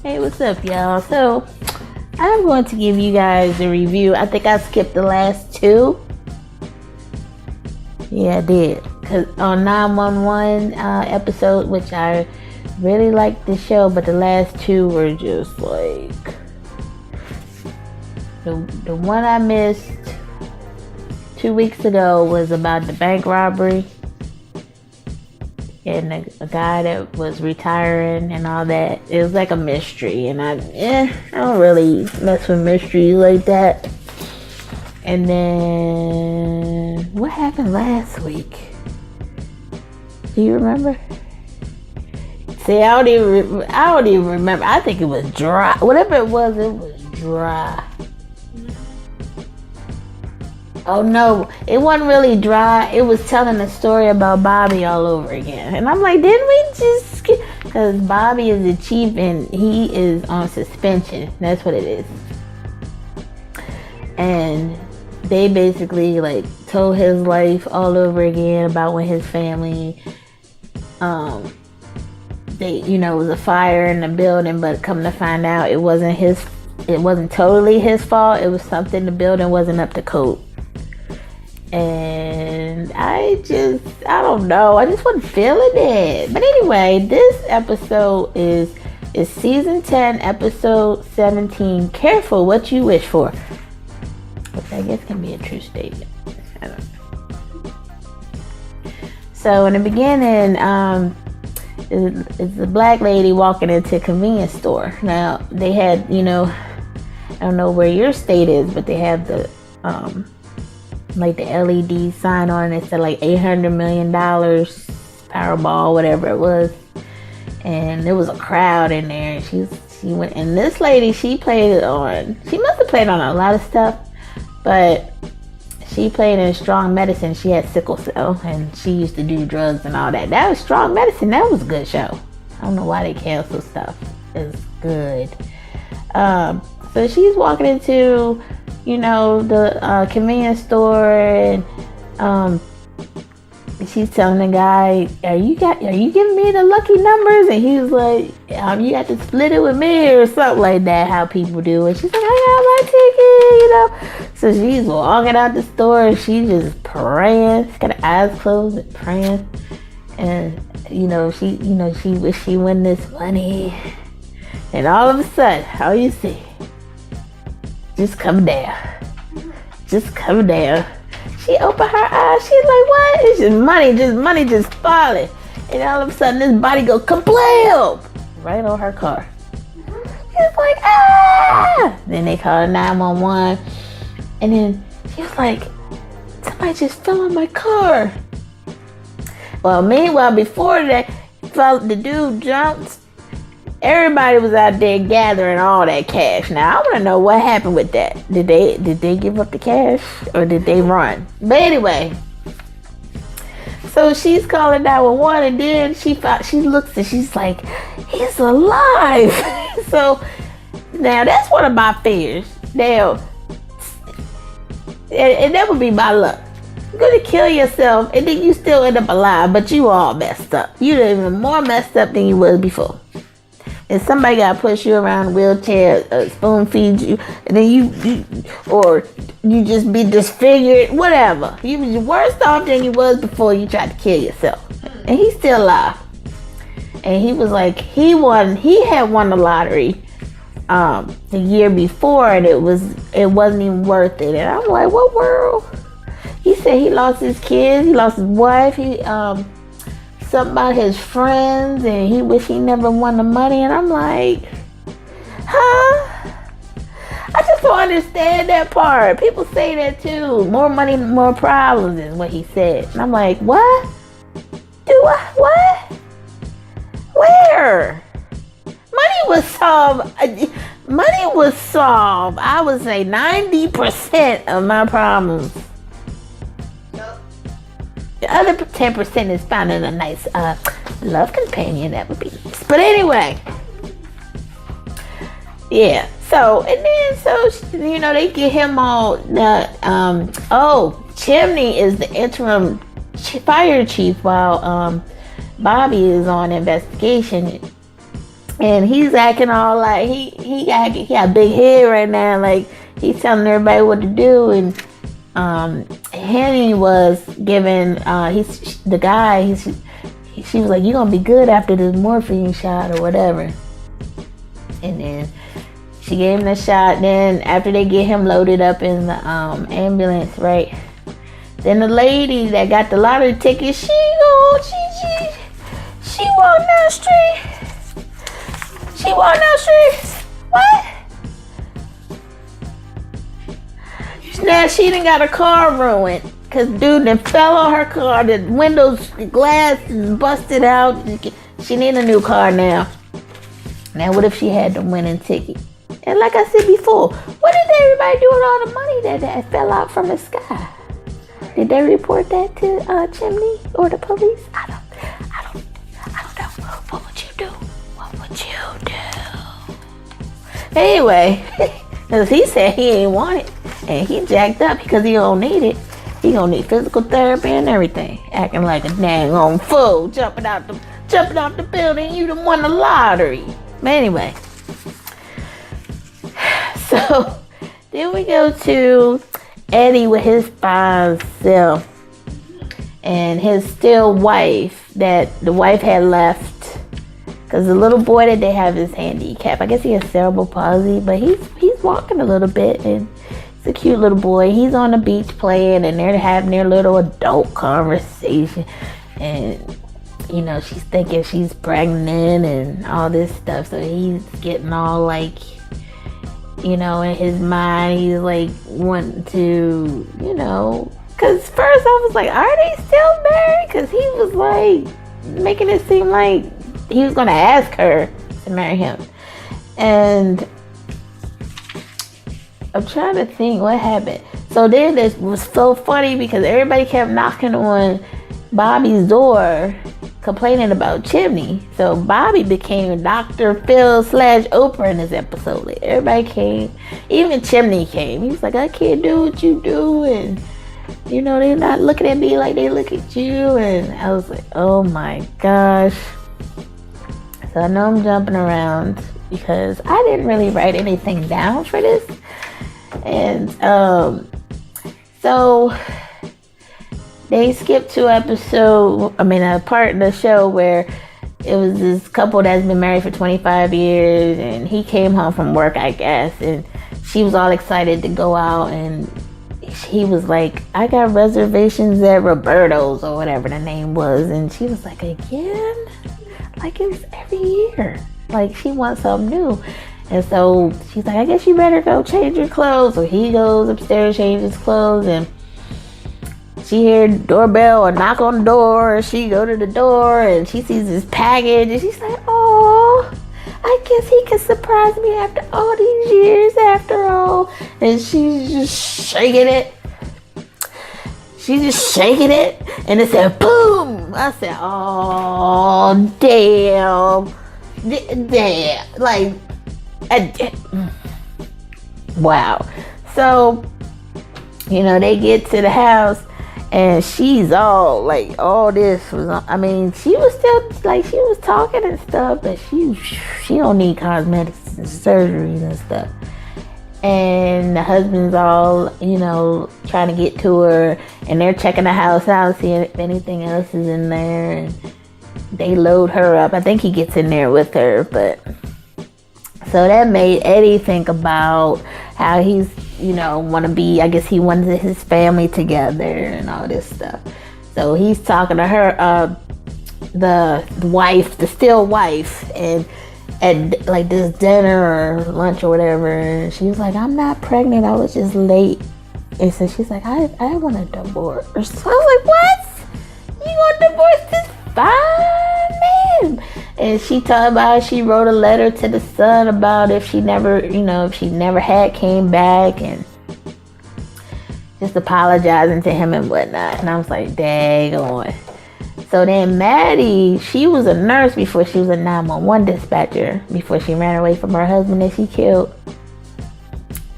Hey, what's up, y'all? So, I'm going to give you guys a review. I think I skipped the last two. Yeah, I did. Because on 911 episode, which I really liked the show, but the last two were just like... The one I missed 2 weeks ago was about the bank robbery. And a guy that was retiring and all that. It was like a mystery, and I don't really mess with mysteries like that. And then what happened last week? Do you remember? See, I don't even remember. I think it was dry. Whatever it was dry. Oh no, it wasn't really dry. It was telling a story about Bobby all over again. And I'm like, didn't we just skip? Because Bobby is the chief and he is on suspension. That's what it is. And they basically like told his life all over again about when his family, it was a fire in the building, but come to find out it wasn't totally his fault. It was something the building wasn't up to code. And I don't know. I just wasn't feeling it. But anyway, this episode is season 10, episode 17. Careful what you wish for. Which I guess can be a true statement. I don't know. So in the beginning, it's a black lady walking into a convenience store. Now they had, I don't know where your state is, but they have the like the LED sign on it. It said like $800 million Powerball, whatever it was. And there was a crowd in there. She went, and this lady, she must have played on a lot of stuff, but she played in Strong Medicine. She had sickle cell and she used to do drugs and all that. That was Strong Medicine. That was a good show. I don't know why they cancel stuff. It's good. So she's walking into the convenience store, and she's telling the guy, are you giving me the lucky numbers? And he was like, you got to split it with me or something like that, how people do it. She's like, I got my ticket, So she's walking out the store and she's just praying. She's got her eyes closed and praying. And she wish she won this money. And all of a sudden, all you see, just come down. She opened her eyes. She's like, what? It's just money just falling. And all of a sudden, this body goes kablam! Right on her car. She's like, ah! Then they called 911. And then she was like, somebody just fell on my car. Well, meanwhile, before that, the dude jumped. Everybody was out there gathering all that cash. Now, I want to know what happened with that. Did they give up the cash or did they run? But anyway, so she's calling 911 and then she looks and she's like, he's alive. So now that's one of my fears. Now, and that would be my luck. You're going to kill yourself and then you still end up alive, but you all messed up. You're even more messed up than you was before. And somebody got to push you around a wheelchair, spoon feed you, and then you just be disfigured, whatever. You was worse off than you was before you tried to kill yourself. And he's still alive. And he was like, he had won the lottery the year before, and it wasn't even worth it. And I'm like, what world? He said he lost his kids, he lost his wife, something about his friends, and he wish he never won the money. And I'm like, huh? I just don't understand that part. People say that too. More money, more problems is what he said. And I'm like, what? What? Where? Money was solved. I would say 90% of my problems. The other 10% is finding a nice love companion. That would be nice. But anyway, yeah. So they get him all. Chimney is the interim fire chief while Bobby is on investigation. And he's acting all like he got big head right now, like he's telling everybody what to do. And Henny was giving she was like, "You gonna be good after this morphine shot or whatever." And then she gave him the shot. Then after they get him loaded up in the ambulance, right? Then the lady that got the lottery ticket, she walked down the street. She walked down the street. What? Now she done got her car ruined. Cause dude done fell on her car. The windows, the glass is busted out. She need a new car now. Now what if she had the winning ticket? And like I said before, what did everybody do with all the money that fell out from the sky? Did they report that to Chimney or the police? I don't know. What would you do? Anyway, because he said he ain't want it. And he jacked up because he don't need it. He gonna need physical therapy and everything. Acting like a dang on fool, jumping out the building. You done won the lottery. But anyway, so then we go to Eddie with his fine self and his still wife that the wife had left. Because the little boy that they have is handicapped. I guess he has cerebral palsy, but he's walking a little bit, and he's a cute little boy. He's on the beach playing, and they're having their little adult conversation. And, you know, she's thinking she's pregnant and all this stuff. So he's getting all like, you know, in his mind, he's like wanting to, you know, because first I was like, are they still married? Because he was like making it seem like he was going to ask her to marry him. And I'm trying to think what happened. So then this was so funny because everybody kept knocking on Bobby's door complaining about Chimney. So Bobby became Dr. Phil / Oprah in this episode. Like, everybody came. Even Chimney came. He was like, I can't do what you do. And, you know, they're not looking at me like they look at you. And I was like, oh my gosh. So I know I'm jumping around because I didn't really write anything down for this. And so they skipped to a part in the show where it was this couple that's been married for 25 years, and he came home from work, I guess, and she was all excited to go out, and he was like, I got reservations at Roberto's or whatever the name was. And she was like, again? Like, it was every year. Like, she wants something new. And so she's like, I guess you better go change your clothes. So he goes upstairs, changes his clothes, and she hears doorbell or knock on the door. And she go to the door and she sees this package, and she's like, oh, I guess he can surprise me after all these years after all. And she's just shaking it. And it said, boom. I said, oh, damn. Like, wow. So, you know, they get to the house, and she's all like, all this was, she was still like, she was talking and stuff, but she don't need cosmetics and surgeries and stuff. And the husband's all, you know, trying to get to her, and they're checking the house out, seeing if anything else is in there, and they load her up. I think he gets in there with her, but so that made Eddie think about how he's, you know, want to be, I guess he wanted his family together and all this stuff. So he's talking to her, the wife, the still wife, and at like this dinner or lunch or whatever, and she was like, I'm not pregnant, I was just late. And so she's like, I want a divorce. So I was like, what? You want to divorce this fine man? And she talked about, she wrote a letter to the son about if she never had came back, and just apologizing to him and whatnot. And I was like, dang on. So then Maddie, she was a nurse before she was a 911 dispatcher, before she ran away from her husband that she killed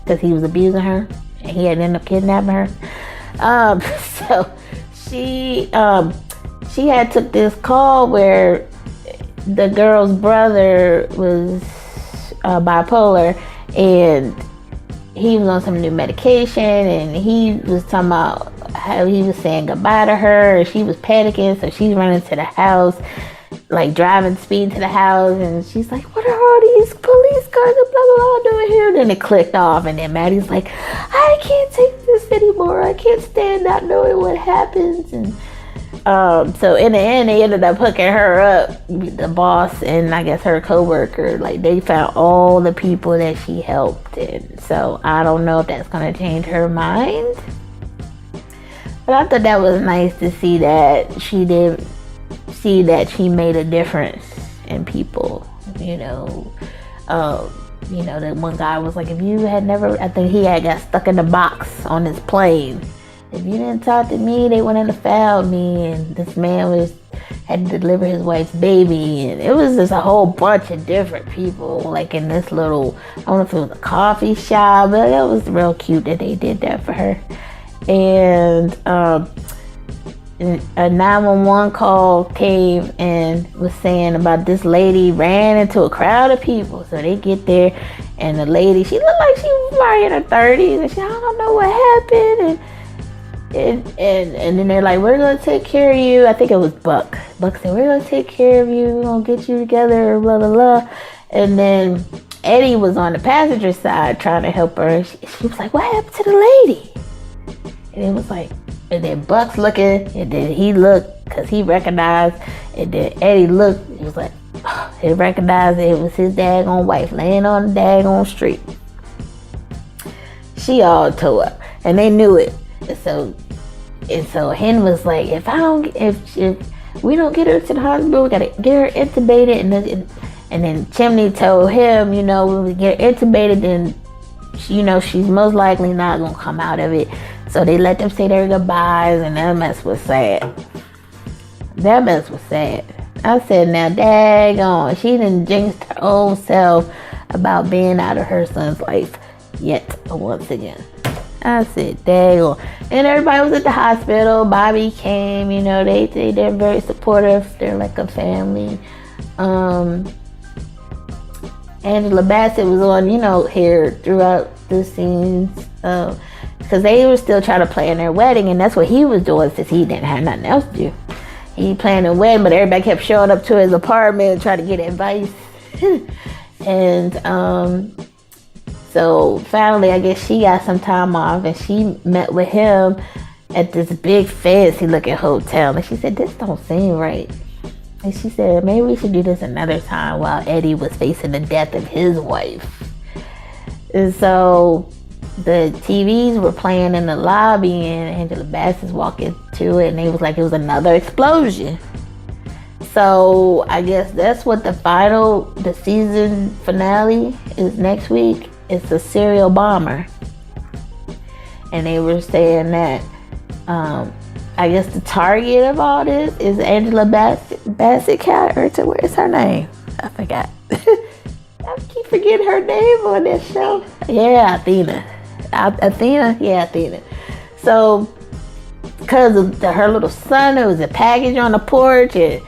because he was abusing her and he had ended up kidnapping her. So she had took this call where the girl's brother was bipolar, and he was on some new medication, and he was talking about how he was saying goodbye to her, and she was panicking, so she's running to the house, like driving speed to the house, and she's like, what are all these police cars and blah blah blah doing here? And then it clicked off, and then Maddie's like, I can't take this anymore, I can't stand not knowing what happens. And so in the end, they ended up hooking her up, the boss and I guess her co-worker. Like, they found all the people that she helped, and so I don't know if that's gonna change her mind, but I thought that was nice to see that she did see that she made a difference in people. That one guy was like, if you had never, I think he had got stuck in the box on his plane. If you didn't talk to me, they wouldn't have found me. And this man had to deliver his wife's baby, and it was just a whole bunch of different people, like in this little, I don't know if it was a coffee shop, but it was real cute that they did that for her. And a 911 call came and was saying about this lady ran into a crowd of people. So they get there, and the lady, she looked like she was probably in her 30s, and she, I don't know what happened. And then they're like, we're going to take care of you. I think it was Buck. Buck said, we're going to take care of you. We're going to get you together, blah, blah, blah. And then Eddie was on the passenger side trying to help her. She was like, what happened to the lady? And it was like, and then Buck's looking, and then he looked, because he recognized, and then Eddie looked, he was like, oh, he recognized it was his daggone wife laying on the daggone street. She all tore up, and they knew it. And so Hen was like, if we don't get her to the hospital, we gotta get her intubated. And then Chimney told him, when we get her intubated, then she's most likely not gonna come out of it. So they let them say their goodbyes, and that mess was sad. I said, now daggone, she done jinxed her own self about being out of her son's life yet once again. I said, daggone. And everybody was at the hospital. Bobby came, they're very supportive. They're like a family. Angela Bassett was on, here throughout the scenes. Because they were still trying to plan their wedding, and that's what he was doing since he didn't have nothing else to do. He planned a wedding, but everybody kept showing up to his apartment and trying to get advice. And so finally, I guess she got some time off, and she met with him at this big fancy looking hotel. And she said, this don't seem right. And she said, maybe we should do this another time, while Eddie was facing the death of his wife. And so the TVs were playing in the lobby, and Angela Bassett's walking to it, and it was like it was another explosion. So I guess that's what the season finale is next week. It's a serial bomber. And they were saying that I guess the target of all this is Angela Bassett character. Where's her name? I forgot. I keep forgetting her name on this show. Yeah, Athena. Athena. So, because of her little son, there was a package on the porch, and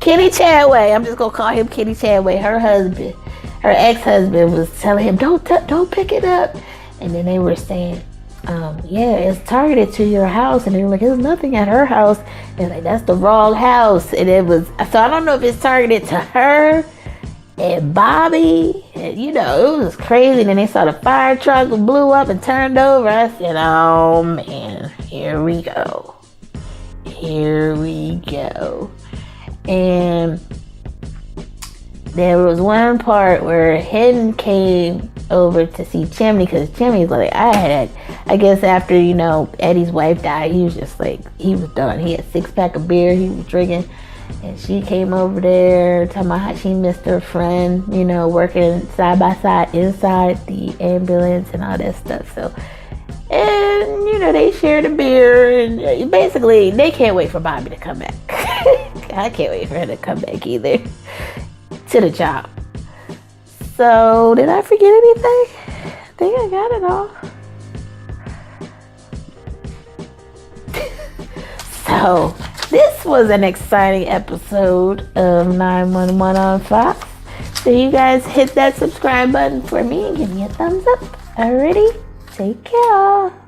Kenny Chadway, I'm just gonna call him Kenny Chadway, her ex-husband was telling him, don't pick it up. And then they were saying, it's targeted to your house. And they were like, there's nothing at her house. And like, that's the wrong house. And it was, so I don't know if it's targeted to her and Bobby. And, it was crazy. And then they saw the fire truck blew up and turned over. I said, oh man, here we go. And there was one part where Hen came over to see Chimney, because Chimney's like, I guess after, Eddie's wife died, he was just like, he was done. He had a 6-pack of beer he was drinking, and she came over there talking about how she missed her friend, working side by side inside the ambulance and all that stuff. So, and, they shared a beer, and basically, they can't wait for Bobby to come back. I can't wait for her to come back either. To the job. So, did I forget anything? I think I got it all. So, this was an exciting episode of 911 on Fox. So you guys hit that subscribe button for me and give me a thumbs up. Alrighty, take care.